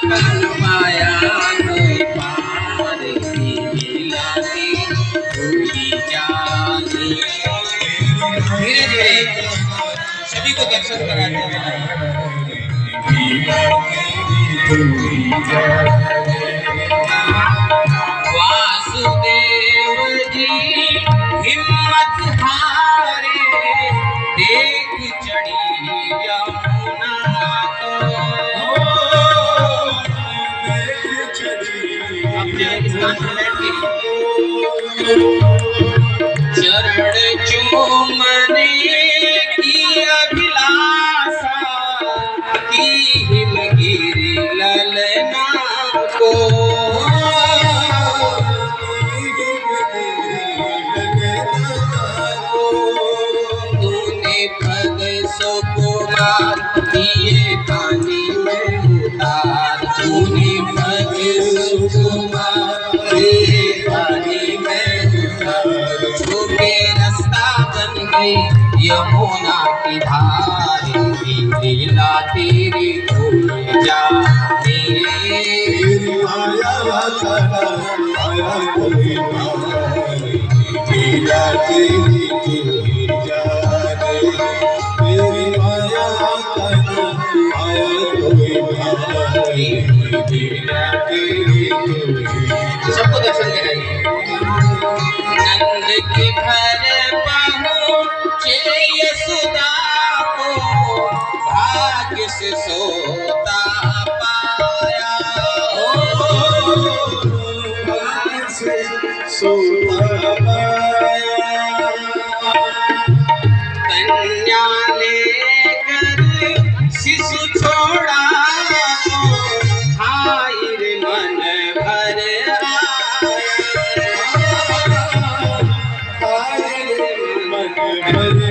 माया नहीं पार मिलाती हुई जाती। धीरे धीरे सभी को दर्शन कराते वासुदेव जी हिम्मत हारे देख चढ़ी यमुना को। अपने स्थान पर बैठ के चरण चूमने की अभिलाषा की हिमगिरी ललना को। तूने पग सुकुमार दिए पानी में उतार। तूने पग सुकुमार दिए पानी में उतार। छूके रास्ता बन गई यमुना की धार। लीला तेरी भूल जाने माया माया कोई लीला तेरी भूल जाने मेरी माया माया कोई लीला तेरी। सबको दर्शन कराइए। नंद के घर पहुँचे यशोदा को भाग्य से सोता पाया। भाग्य से सोता पाया। कन्या लेकर शिशु छोड़ा तो हाय रे मन भर आया। हाय रे मन भर